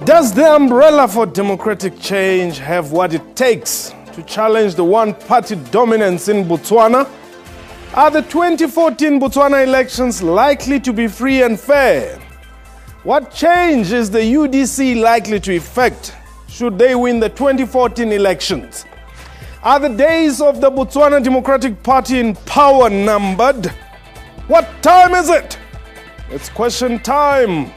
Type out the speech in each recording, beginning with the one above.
Does the umbrella for democratic change have what it takes to challenge the one-party dominance in Botswana? Are the 2014 Botswana elections likely to be free and fair? What change is the UDC likely to effect should they win the 2014 elections? Are the days of the Botswana Democratic Party in power numbered? What time is it? It's question time.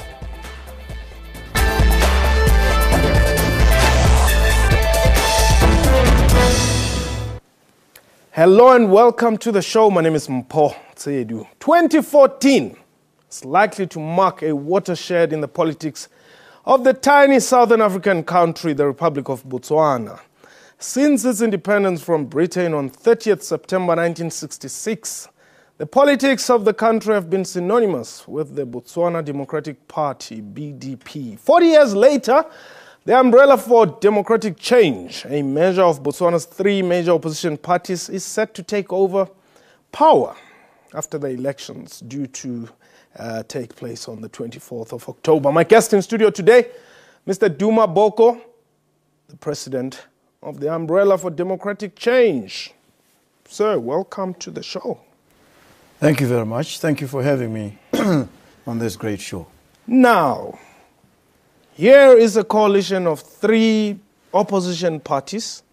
Hello and welcome to the show. My name is Mpho Tseyedu. 2014 is likely to mark a watershed in the politics of the tiny Southern African country, the Republic of Botswana. Since its independence from Britain on 30th September 1966, the politics of the country have been synonymous with the Botswana Democratic Party, BDP. 40 years later, the umbrella for democratic change, a measure of Botswana's three major opposition parties, is set to take over power after the elections due to take place on the 24th of October. My guest in studio today, Mr. Duma Boko, the president of the umbrella for democratic change. Sir, welcome to the show. Thank you very much. Thank you for having me on this great show. Now, here is a coalition of three opposition parties.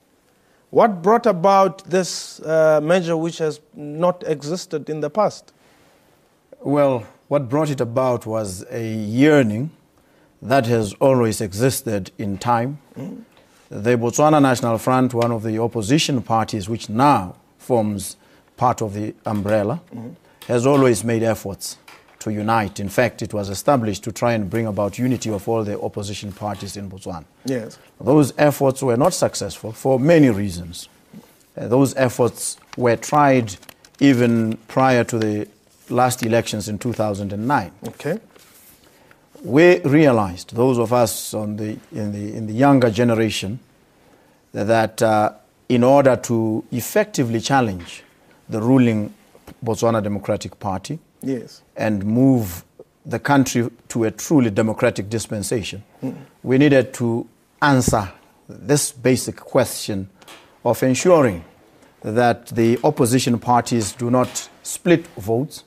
What brought about this measure which has not existed in the past? Well, what brought it about was a yearning that has always existed in time. The Botswana National Front, one of the opposition parties which now forms part of the umbrella, has always made efforts to unite. In fact, it was established to try and bring about unity of all the opposition parties in Botswana. Yes. Those efforts were not successful for many reasons. Those efforts were tried even prior to the last elections in 2009. Okay. We realized, those of us in the younger generation, that in order to effectively challenge the ruling Botswana Democratic Party, yes, and move the country to a truly democratic dispensation, we needed to answer this basic question of ensuring that the opposition parties do not split votes.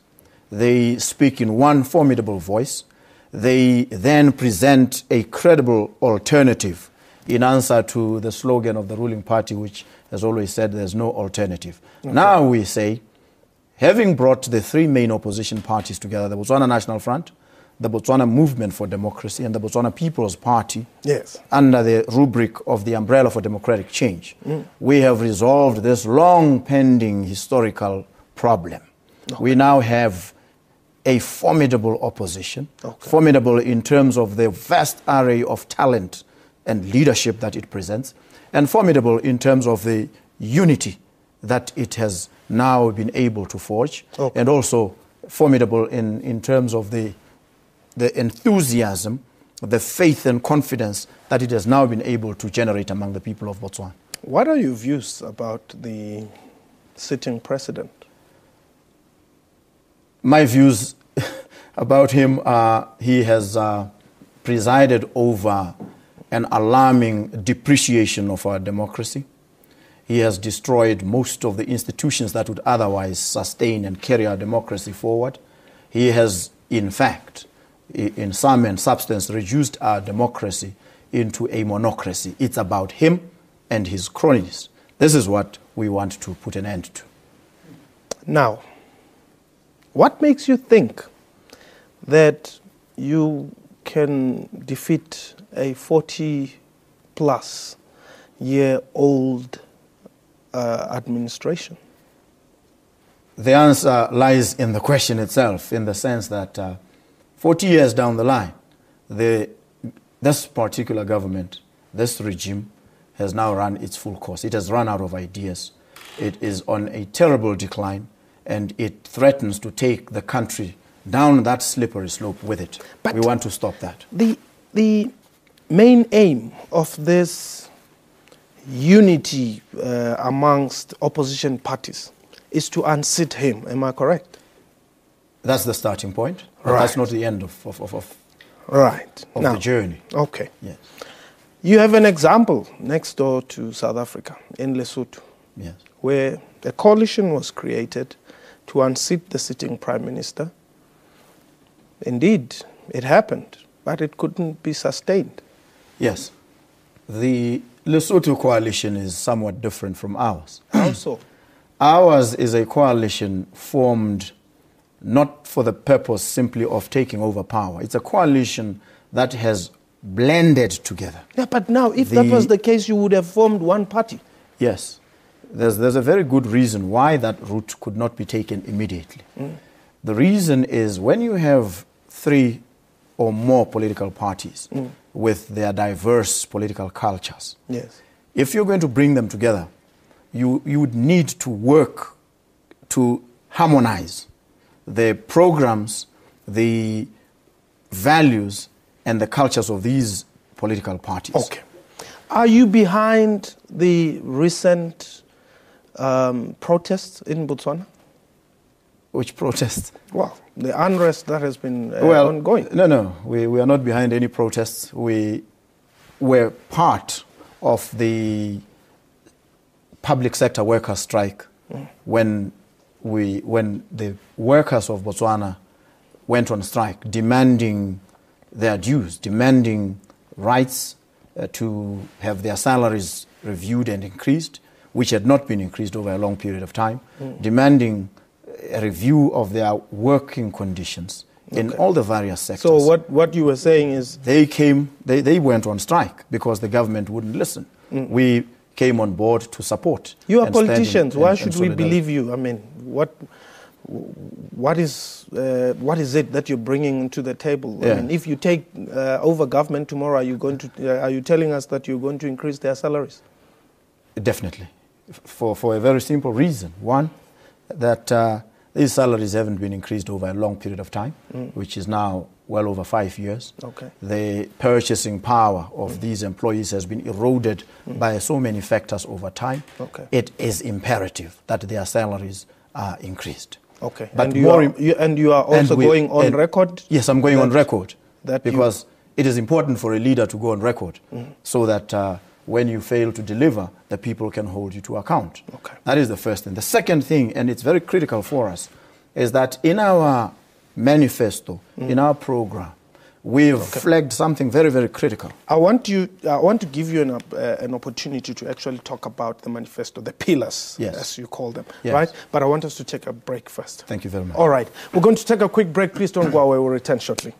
They speak in one formidable voice. They then present a credible alternative in answer to the slogan of the ruling party, which has always said there's no alternative. Okay. Now we say, having brought the three main opposition parties together, the Botswana National Front, the Botswana Movement for Democracy, and the Botswana People's Party, yes, under the rubric of the umbrella for democratic change, we have resolved this long-pending historical problem. Okay. We now have a formidable opposition, formidable in terms of the vast array of talent and leadership that it presents, and formidable in terms of the unity that it has now been able to forge, and also formidable in terms of the enthusiasm, the faith and confidence that it has now been able to generate among the people of Botswana. What are your views about the sitting president? My views about him are he has presided over an alarming depreciation of our democracy. He has destroyed most of the institutions that would otherwise sustain and carry our democracy forward. He has, in fact, in sum and substance, reduced our democracy into a monocracy. It's about him and his cronies. This is what we want to put an end to. Now, what makes you think that you can defeat a 40-plus-year-old administration? The answer lies in the question itself, in the sense that 40 years down the line, this particular government, this regime, has now run its full course. It has run out of ideas. It is on a terrible decline, and it threatens to take the country down that slippery slope with it. But we want to stop that. The main aim of this unity amongst opposition parties is to unseat him. Am I correct? That's the starting point. Right. That's not the end of Right. of the journey. Okay. Yes. You have an example next door to South Africa, in Lesotho, Yes. where a coalition was created to unseat the sitting prime minister. Indeed, it happened, but it couldn't be sustained. Yes. The Lesotho coalition is somewhat different from ours. How so? Ours is a coalition formed not for the purpose simply of taking over power. It's a coalition that has blended together. Yeah, but now, if that was the case, you would have formed one party. Yes. There's a very good reason why that route could not be taken immediately. The reason is when you have 3 or more political parties with their diverse political cultures, Yes. if you're going to bring them together, you would need to work to harmonize the programs, the values, and the cultures of these political parties. Okay. Are you behind the recent protests in Botswana? Which protests? Well, the unrest that has been ongoing. No, we are not behind any protests. We were part of the public sector workers' strike when the workers of Botswana went on strike, demanding their dues, demanding rights to have their salaries reviewed and increased, which had not been increased over a long period of time, demanding a review of their working conditions in all the various sectors. So what you were saying is... They went on strike because the government wouldn't listen. We came on board to support. You are politicians. Why should we believe you? I mean, what is it that you're bringing to the table? Yeah. I mean, if you take over government tomorrow, are you telling us that you're going to increase their salaries? Definitely, for a very simple reason. One, that these salaries haven't been increased over a long period of time, which is now well over 5 years. Okay. The purchasing power of these employees has been eroded by so many factors over time. Okay. It is imperative that their salaries are increased. Okay. But and you are also going on record? Yes, I'm going on record because it is important for a leader to go on record so that when you fail to deliver, the people can hold you to account. Okay. That is the first thing. The second thing, and it's very critical for us, is that in our manifesto, in our program, we've flagged something very, very critical. I want to give you an opportunity to actually talk about the manifesto, the pillars, as you call them, right? But I want us to take a break first. Thank you very much. All right. We're going to take a quick break. Please don't go away. We'll return shortly.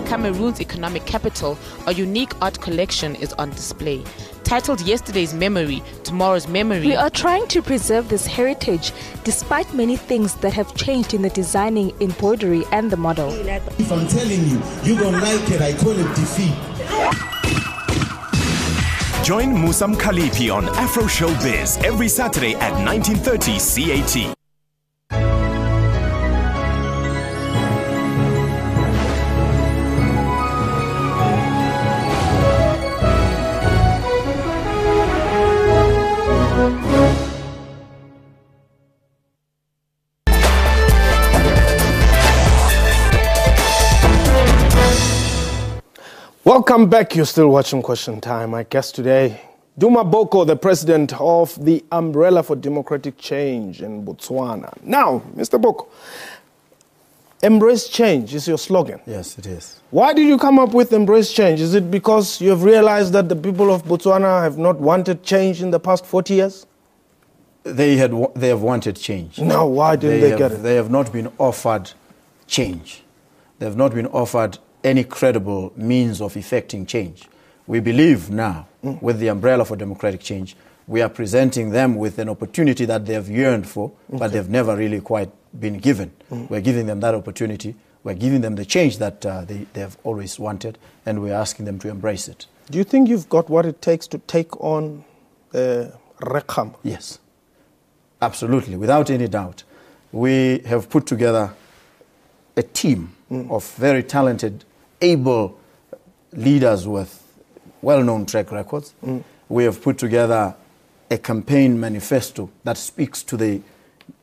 Cameroon's economic capital, a unique art collection is on display. Titled Yesterday's Memory, Tomorrow's Memory. We are trying to preserve this heritage despite many things that have changed in the designing, embroidery and the model. If I'm telling you, you don't like it, I call it defeat. Join Musam Khalipi on Afro Showbiz every Saturday at 19:30 CAT. Welcome back. You're still watching Question Time. My guest today, Duma Boko, the president of the Umbrella for Democratic Change in Botswana. Now, Mr. Boko, embrace change is your slogan. Yes, it is. Why did you come up with embrace change? Is it because you have realized that the people of Botswana have not wanted change in the past 40 years? They have wanted change. No, why didn't they get it? They have not been offered change. They have not been offered any credible means of effecting change. We believe now, with the Umbrella for Democratic Change, we are presenting them with an opportunity that they have yearned for, but they've never really quite been given. We're giving them that opportunity We're giving them the change that they have always wanted, and we're asking them to embrace it. Do you think you've got what it takes to take on Rekham? Yes, absolutely, without any doubt. We have put together a team of very talented, able leaders with well-known track records. We have put together a campaign manifesto that speaks to the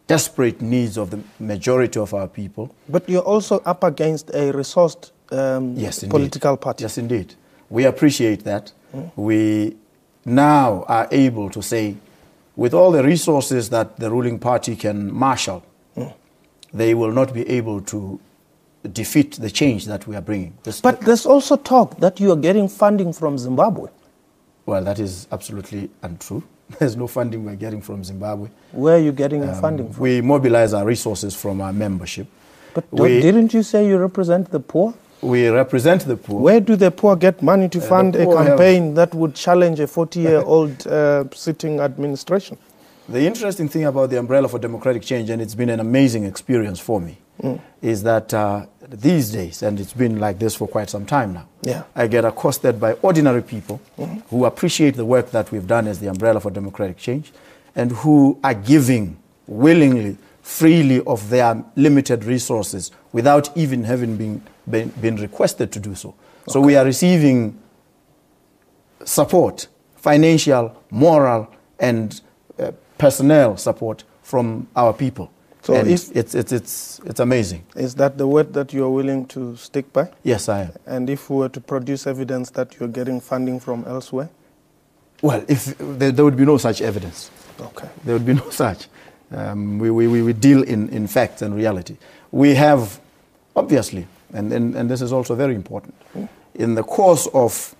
desperate needs of the majority of our people. But you're also up against a resourced political party. Yes, indeed. We appreciate that. We now are able to say, with all the resources that the ruling party can marshal, they will not be able to defeat the change that we are bringing. But there's also talk that you are getting funding from Zimbabwe. Well, that is absolutely untrue. There's no funding we're getting from Zimbabwe. Where are you getting funding from? We mobilize our resources from our membership. But didn't you say you represent the poor? We represent the poor. Where do the poor get money to fund a campaign that would challenge a 40-year-old sitting administration? The interesting thing about the Umbrella for Democratic Change, and it's been an amazing experience for me, is that these days, and it's been like this for quite some time now, I get accosted by ordinary people who appreciate the work that we've done as the Umbrella for Democratic Change, and who are giving willingly, freely of their limited resources without even having been requested to do so. So we are receiving support, financial, moral, and personnel support from our people. So it's amazing. Is that the word that you're willing to stick by? Yes, I am. And if we were to produce evidence that you're getting funding from elsewhere? Well, if there would be no such evidence. Okay. There would be no such. We deal in facts and reality. We have, obviously, and this is also very important, in the course of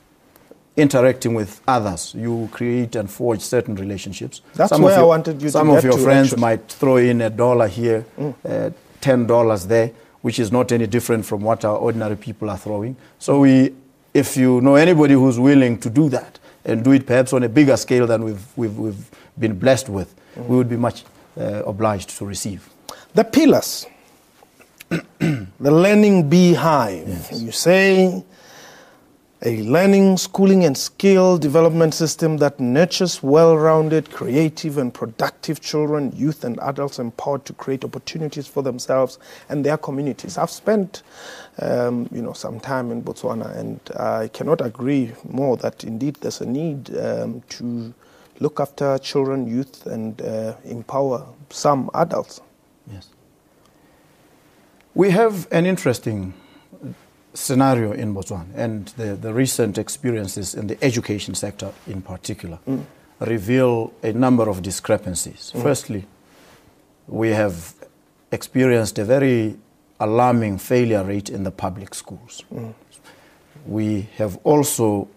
interacting with others, you create and forge certain relationships. That's where I wanted you to get to. Some of your friends might throw in $1 here, $10 there, which is not any different from what our ordinary people are throwing. So if you know anybody who's willing to do that and do it perhaps on a bigger scale than we've been blessed with, we would be much obliged to receive. The pillars, the learning beehive, you say, a learning, schooling and skill development system that nurtures well-rounded, creative and productive children, youth and adults empowered to create opportunities for themselves and their communities. I've spent some time in Botswana, and I cannot agree more that indeed there's a need to look after children, youth and empower some adults. Yes. We have an interesting scenario in Botswana, and the recent experiences in the education sector in particular reveal a number of discrepancies. Firstly, we have experienced a very alarming failure rate in the public schools. We have also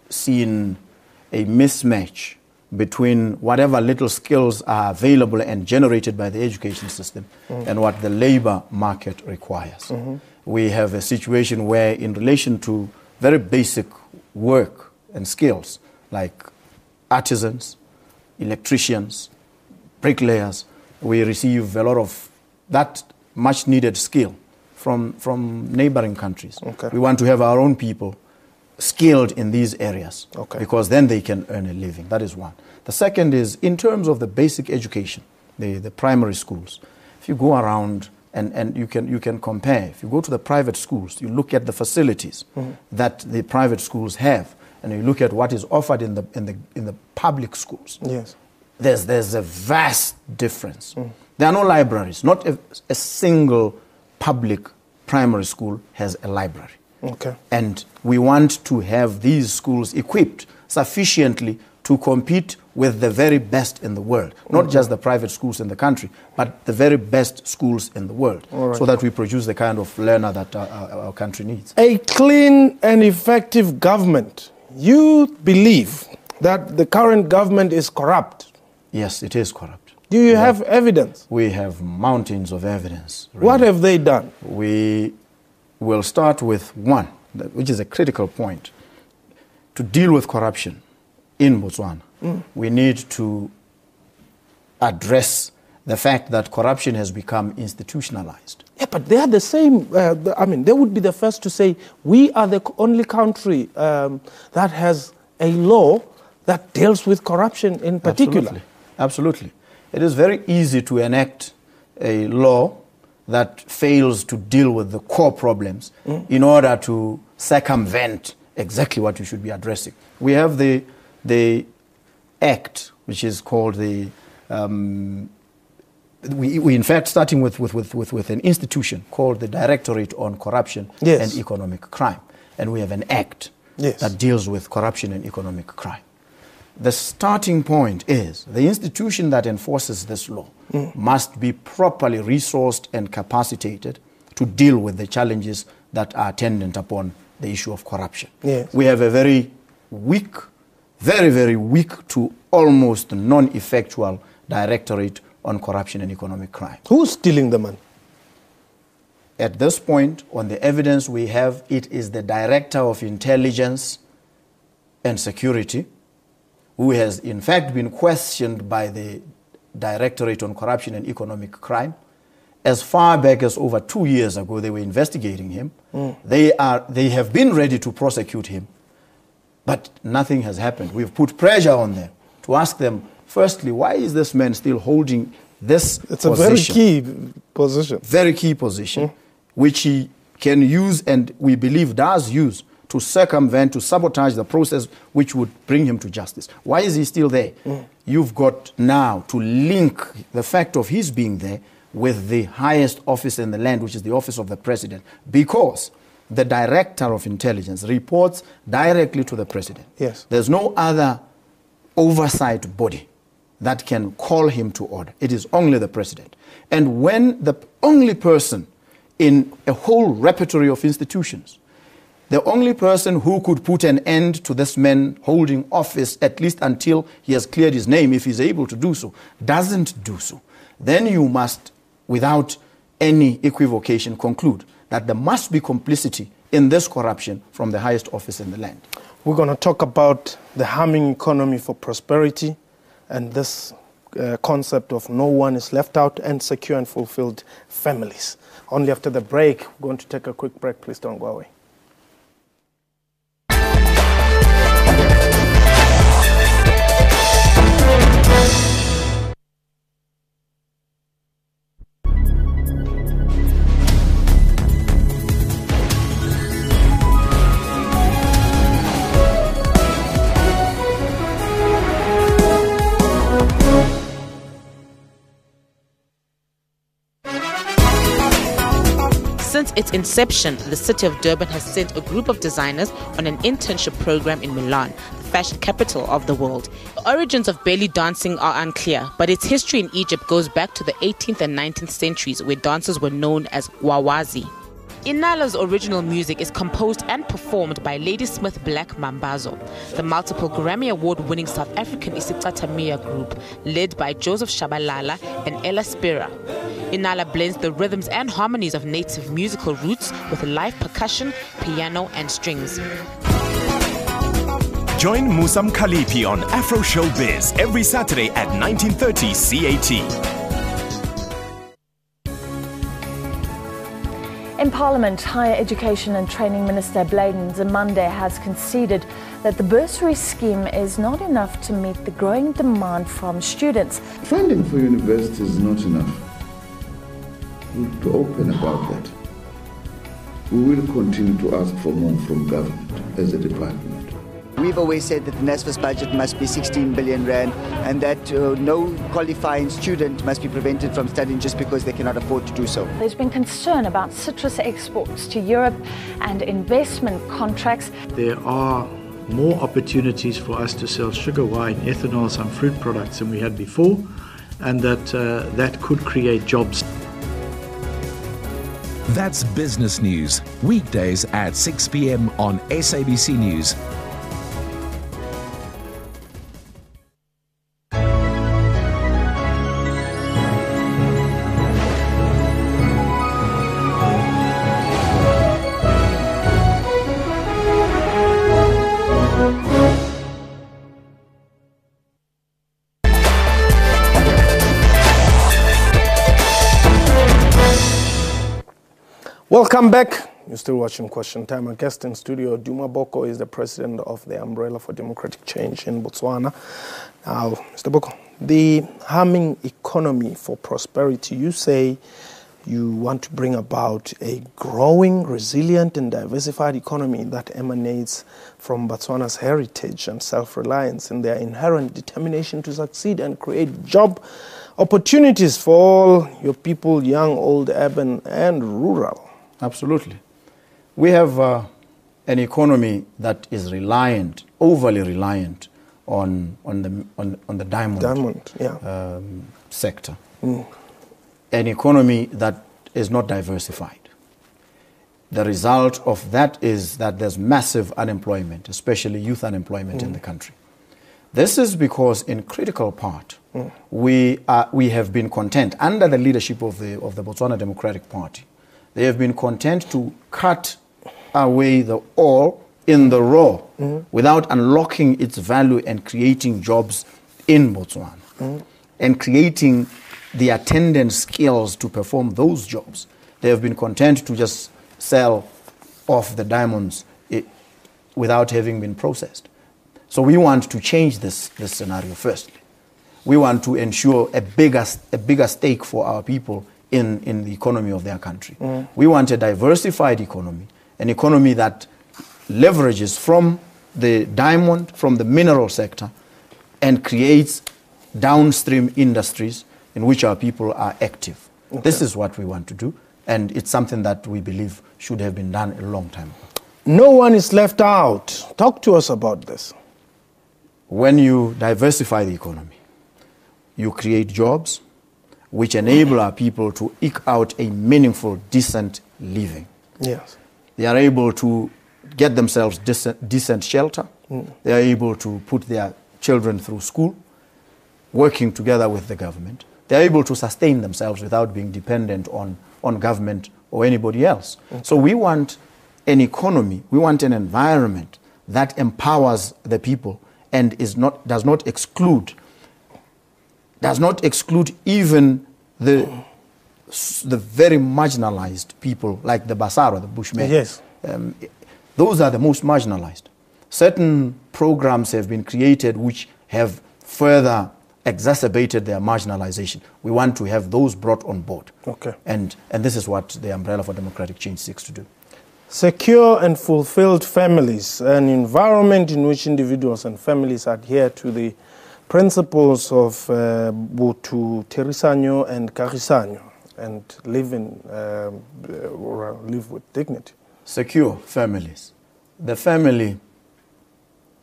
seen a mismatch between whatever little skills are available and generated by the education system and what the labor market requires. We have a situation where, in relation to very basic work and skills like artisans, electricians, bricklayers, we receive a lot of that much needed skill from neighboring countries. We want to have our own people skilled in these areas because then they can earn a living. That is one. The second is, in terms of the basic education, the primary schools, if you go around and you can compare, if you go to the private schools, you look at the facilities that the private schools have, and you look at what is offered in the public schools. Yes. There's a vast difference. There are no libraries. Not a single public primary school has a library. And we want to have these schools equipped sufficiently to compete with the very best in the world. Not just the private schools in the country, but the very best schools in the world, so that we produce the kind of learner that our country needs. A clean and effective government. You believe that the current government is corrupt? Yes, it is corrupt. Do you have evidence? We have mountains of evidence. Really. What have they done? We will start with one, which is a critical point. To deal with corruption in Botswana, we need to address the fact that corruption has become institutionalized. Yeah, but they are the same. I mean, they would be the first to say, we are the only country that has a law that deals with corruption in particular. Absolutely. It is very easy to enact a law that fails to deal with the core problems in order to circumvent exactly what you should be addressing. We have the Act, which is called the... we in fact starting with an institution called the Directorate on Corruption and Economic Crime. And we have an Act that deals with corruption and economic crime. The starting point is the institution that enforces this law must be properly resourced and capacitated to deal with the challenges that are attendant upon the issue of corruption. Yes. We have a very weak, very weak to almost non-effectual Directorate on Corruption and Economic Crime. Who's stealing the money? At this point, on the evidence we have, it is the Director of Intelligence and Security, who has in fact been questioned by the Directorate on Corruption and Economic Crime. As far back as over 2 years ago, they were investigating him. They have been ready to prosecute him, but nothing has happened. We've put pressure on them to ask them, firstly, why is this man still holding this position? It's a very key position. Very key position, which he can use and we believe does use to circumvent, to sabotage the process which would bring him to justice. Why is he still there? You've got now to link the fact of his being there with the highest office in the land, which is the office of the president, because the Director of Intelligence reports directly to the president. Yes. There's no other oversight body that can call him to order. It is only the president. And when the only person in a whole repertory of institutions, the only person who could put an end to this man holding office, at least until he has cleared his name, if he's able to do so, doesn't do so, then you must, without any equivocation, conclude that there must be complicity in this corruption from the highest office in the land. We're going to talk about the humming economy for prosperity and this concept of no one is left out and secure and fulfilled families. Only after the break. We're going to take a quick break. Please don't go away. Since its inception, the city of Durban has sent a group of designers on an internship program in Milan, the fashion capital of the world. The origins of belly dancing are unclear, but its history in Egypt goes back to the 18th and 19th centuries, where dancers were known as wawazi. Inala's original music is composed and performed by Ladysmith Black Mambazo, the multiple Grammy Award-winning South African isicathamiya group led by Joseph Shabalala and Ella Spira. Inala blends the rhythms and harmonies of native musical roots with live percussion, piano and strings. Join Musa Mkhaliphi on Afro Showbiz every Saturday at 19:30 CAT. In Parliament, Higher Education and Training Minister Bladen Nzimande has conceded that the bursary scheme is not enough to meet the growing demand from students. Funding for universities is not enough. We're open about that. We will continue to ask for more from government as a department. We've always said that the NSFAS budget must be 16 billion rand and that no qualifying student must be prevented from studying just because they cannot afford to do so. There's been concern about citrus exports to Europe and investment contracts. There are more opportunities for us to sell sugar, wine, ethanol, some fruit products than we had before, and that could create jobs. That's business news, weekdays at 6 p.m. on SABC News. Welcome back. You're still watching Question Time. Our guest in studio, Duma Boko, is the president of the Umbrella for Democratic Change in Botswana. Now, Mr. Boko, the humming economy for prosperity, you say you want to bring about a growing, resilient and diversified economy that emanates from Botswana's heritage and self-reliance and their inherent determination to succeed and create job opportunities for all your people, young, old, urban and rural. Absolutely. We have an economy that is reliant, overly reliant on the diamond sector. An economy that is not diversified. The result of that is that there's massive unemployment, especially youth unemployment in the country. This is because in critical part, we have been content, under the leadership of the Botswana Democratic Party, they have been content to cut away the ore in the raw without unlocking its value and creating jobs in Botswana and creating the attendant skills to perform those jobs. They have been content to just sell off the diamonds without having been processed. So we want to change this scenario firstly. We want to ensure a bigger stake for our people in the economy of their country. We want a diversified economy, an economy that leverages from the diamond, from the mineral sector, and creates downstream industries in which our people are active. Okay. This is what we want to do, and it's something that we believe should have been done a long time ago. No one is left out. Talk to us about this. When you diversify the economy, you create jobs which enable our people to eke out a meaningful, decent living. Yes. They are able to get themselves decent shelter. They are able to put their children through school, working together with the government. They are able to sustain themselves without being dependent on government or anybody else. Okay. So we want an economy, we want an environment that empowers the people and does not exclude even the very marginalized people like the Basara, the Bushmen. Yes. Those are the most marginalized. Certain programs have been created which have further exacerbated their marginalization. We want to have those brought on board. Okay. And this is what the Umbrella for Democratic Change seeks to do. Secure and fulfilled families, an environment in which individuals and families adhere to the principles of Butu, Terisanyo and Karisanyo and live with dignity. Secure families. The family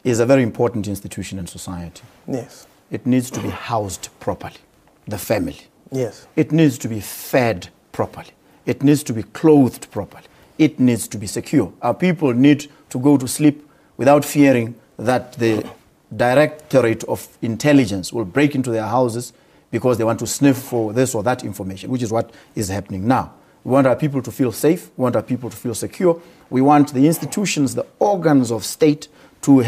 is a very important institution in society. Yes. It needs to be housed properly, the family. Yes. It needs to be fed properly. It needs to be clothed properly. It needs to be secure. Our people need to go to sleep without fearing that the Directorate of Intelligence will break into their houses because they want to sniff for this or that information, which is what is happening now. We want our people to feel safe. We want our people to feel secure. We want the institutions, the organs of state to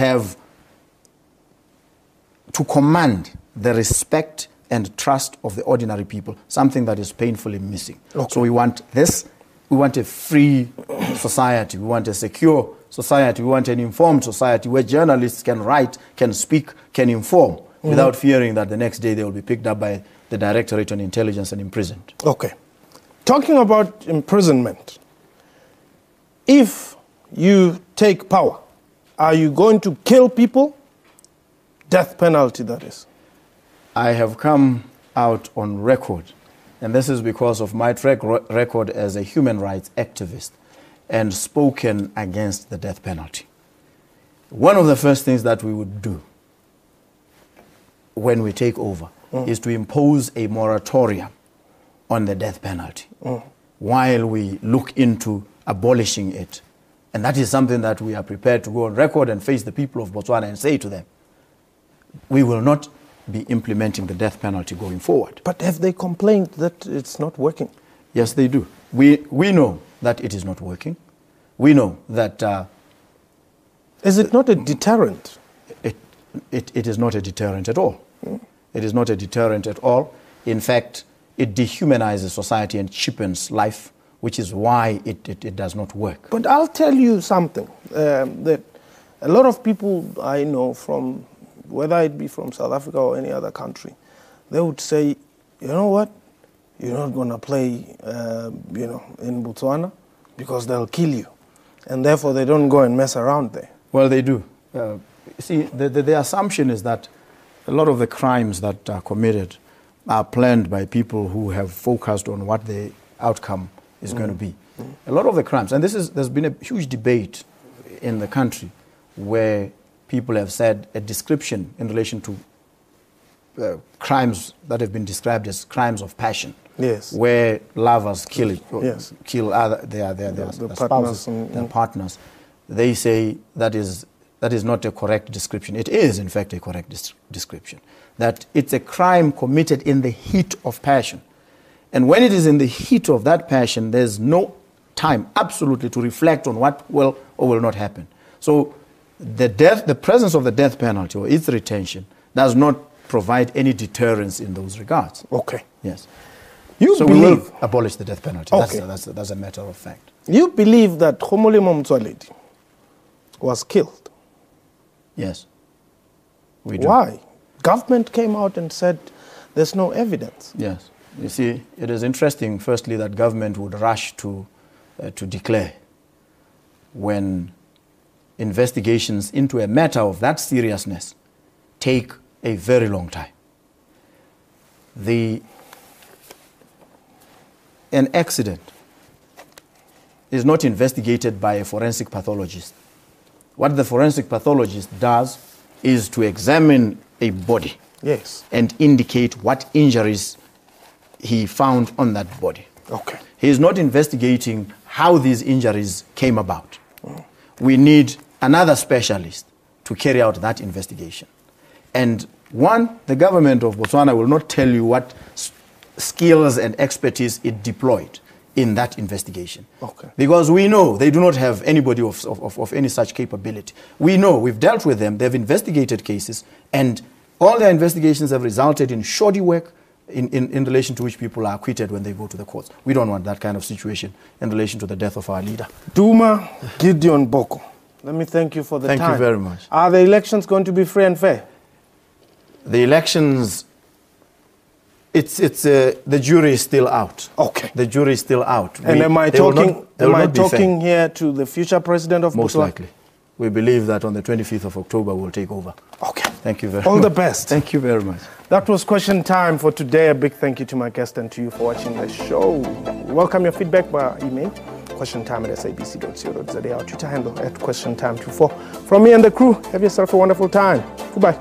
command the respect and trust of the ordinary people, something that is painfully missing. Okay. So we want this. We want a free society. We want a secure society. We want an informed society where journalists can write, can speak, can inform without fearing that the next day they will be picked up by the Directorate on Intelligence and imprisoned. Okay. Talking about imprisonment, if you take power, are you going to kill people? Death penalty, that is. I have come out on record, and this is because of my track record as a human rights activist, and spoken against the death penalty. One of the first things that we would do when we take over is to impose a moratorium on the death penalty while we look into abolishing it. And that is something that we are prepared to go on record and face the people of Botswana and say to them, we will not be implementing the death penalty going forward. But have they complained that it's not working? Yes, they do. We know that it is not working. We know that... is it not a deterrent? It is not a deterrent at all. It is not a deterrent at all. In fact, it dehumanizes society and cheapens life which is why it does not work. But I'll tell you something, that a lot of people I know from, whether it be from South Africa or any other country, they would say, you know what, you're not going to play, in Botswana because they'll kill you. And therefore they don't go and mess around there. Well, they do. See, the assumption is that a lot of the crimes that are committed are planned by people who have focused on what the outcome is going to be. A lot of the crimes, and there's been a huge debate in the country where people have said a description in relation to crimes that have been described as crimes of passion. Yes. Where lovers kill their partners, spouses, their partners. They say that is not a correct description. It is, in fact, a correct description. That it's a crime committed in the heat of passion. And when it is in the heat of that passion, there's no time, absolutely, to reflect on what will or will not happen. So the presence of the death penalty or its retention does not provide any deterrence in those regards. Okay. Yes. We will abolish the death penalty. Okay. That's a matter of fact. You believe that Khomolemo Motsoaledi was killed? Yes. We do. Why? Government came out and said there's no evidence. Yes. You see, it is interesting, firstly, that government would rush to declare when investigations into a matter of that seriousness take a very long time. An accident is not investigated by a forensic pathologist. What the forensic pathologist does is to examine a body, yes, and indicate what injuries he found on that body. Okay. He is not investigating how these injuries came about. We need another specialist to carry out that investigation. And the government of Botswana will not tell you what skills and expertise it deployed in that investigation. Okay. Because we know they do not have anybody of any such capability. We know, we've dealt with them, they've investigated cases, and all their investigations have resulted in shoddy work in relation to which people are acquitted when they go to the courts. We don't want that kind of situation in relation to the death of our leader. Duma Boko, let me thank you for the time. Thank you very much. Are the elections going to be free and fair? The elections, the jury is still out. Okay. The jury is still out. And am I talking here to the future president of Botswana? Most likely. We believe that on the 25th of October we'll take over. Okay. Thank you very much. All the best. Thank you very much. That was question time for today. A big thank you to my guest and to you for watching the show. Welcome your feedback via email, questiontime@sabc.co.za, our Twitter handle @questiontime24. From me and the crew, have yourself a wonderful time. Goodbye.